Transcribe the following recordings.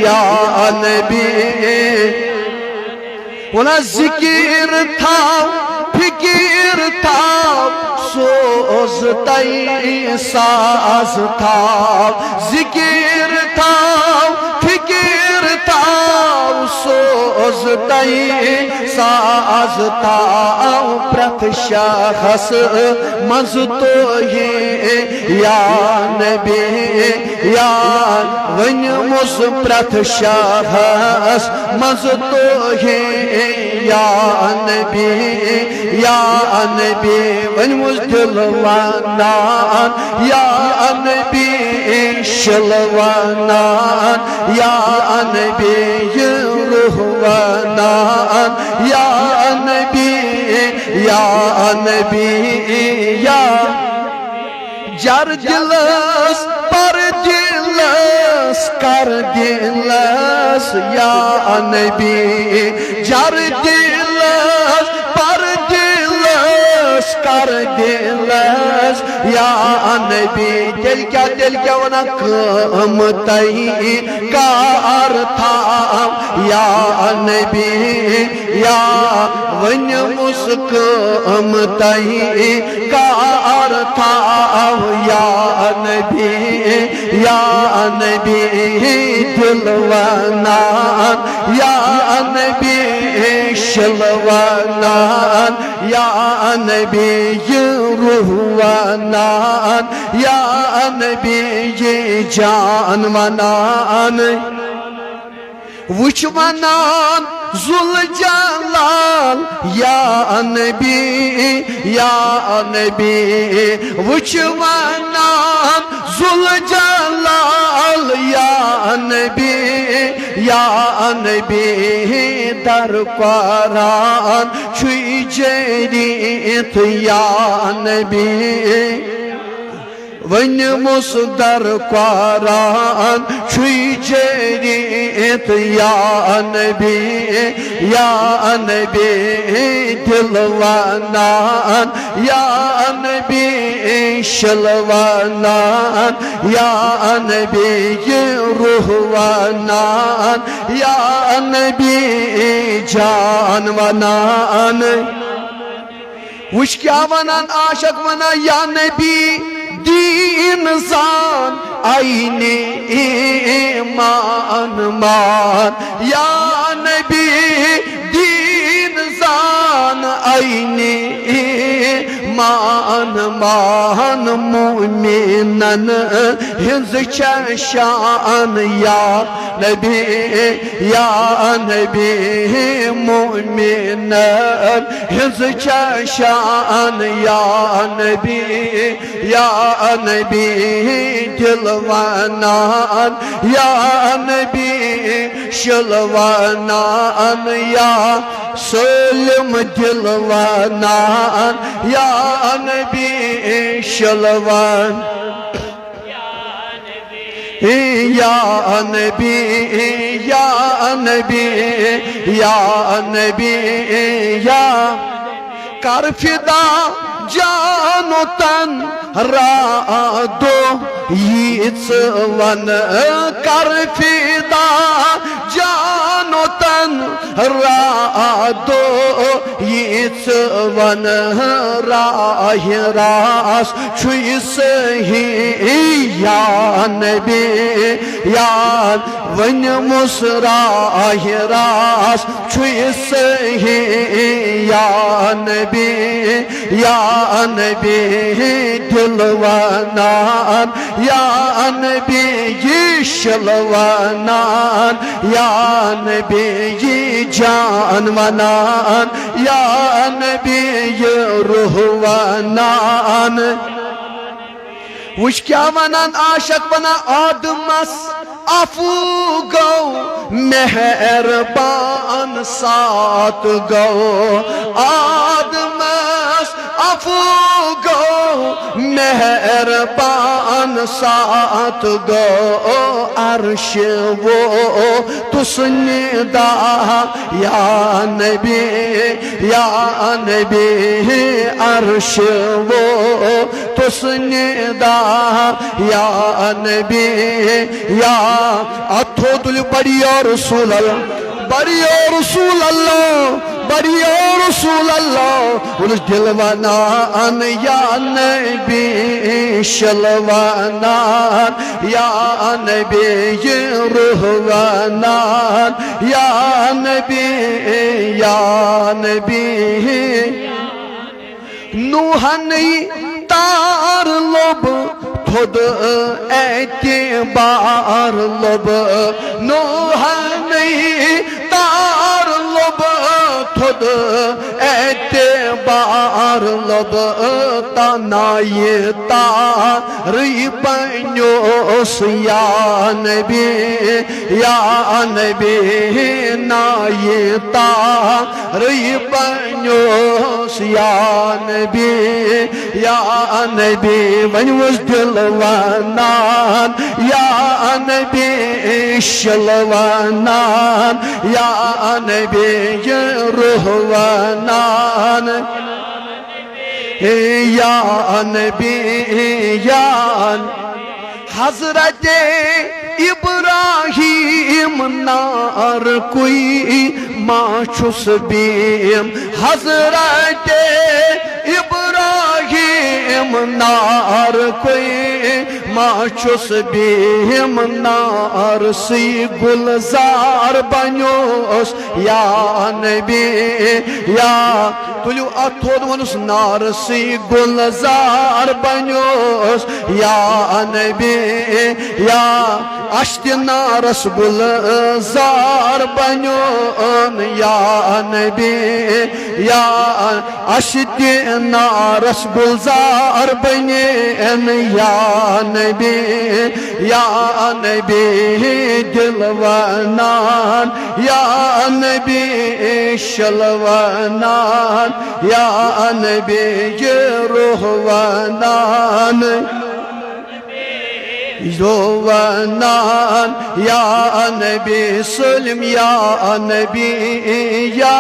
या नबी वना जिकिर था फिकिर था सोज तई साज था जिकिर था फिकिर था सोज तई साज था प्रथ शख्स मज तो ये या नबी या वन मुस प्रथ शख्स मज तो ये या नबी वन मुस दिलवानान या नबी शलवानान या नबी रूहवानान या नबी या जर दिलस पर दिलस कर दिलस या नबी जर दिलस पर दिलस कर दिलस या नबी दिल क्या वना कम तई कार था या नबी या वन मुस्कम तई कार था या नबी दिलवानान या नबी शलवानान या नबी रूहवानान या नबी जान वनान वुच वनान जुल जलाल या नबी वुच वनान जुल जलाल या नबी दर क़ुरान छुई जरीत या नबी वन मुसदर क़ुरान छुई जरीत या नबी दिलवानान या नबी शलवानान या नबी रूहवानान या नबी जान वनान वुच क्या वनान आशक वना या नबी दीन जान आईने मान या नबी दीन जान आईने मान मोमिनन हिंज शान या नबी मोमिनन हिंज शान या नबी दिलवानान या नबी शलवानान या सलम दिलवानान या नबी शलवान या नबी या कर फिदा जानो तन रादो यीच वन कर फिदा जानो तन रादो यीच वन राह रास छुई सही या नबी वन मुसराह रास छुई सही या नबी दिलवानान या नबी शलवानान या नबी जान वनान या नबी रूहवानान वुच क्या वनान आशक वना आदमस अफू गो मेहरबान सात गो आदमस अफू गो मेहरबान सात गो अर्श वो तुसनिदा या नबी अर्श वो तुसनिदा या नबी या अथ अथो तुल बढ़िया रसूल अल्लाह, बढ़िया रसूल अल्लाह, बढ़िया रसूल अल्लाह। उस दिलवानान या नबी शलवानान या नबी रुहवानान या नबी या नबी। नूहनी तार लब खुद एतबार लब, नूहनी तार लब खुद एतबार लब। तनाये तारी बन्योस या नबी नाये तारी बन्योस या नबी वनुस दिलवानान या नबी शलवानान या नबी रुहवानान या नबी या। हजरत इब्राहिम नार कोई माचुस बीम, हजरत इब्राहिम नार कोई माचुस बीम नार सी गुलजार बन्योस या नबी या। तुलु अथोद वनुस नार सी गुलजार बन्योस या नबी या। अश्त नारस गुलजार बन्योन या नबी या। अश्त नारस गुलजार बनेन या नबी दिलवानान या नबी शलवानान या नबी रुहवानान जोवानान या नबी सलम या नबी या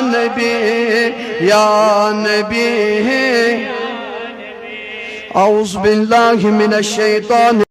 नबी या नबी। औज़ु बिल्लाहि मिनश शैतानिर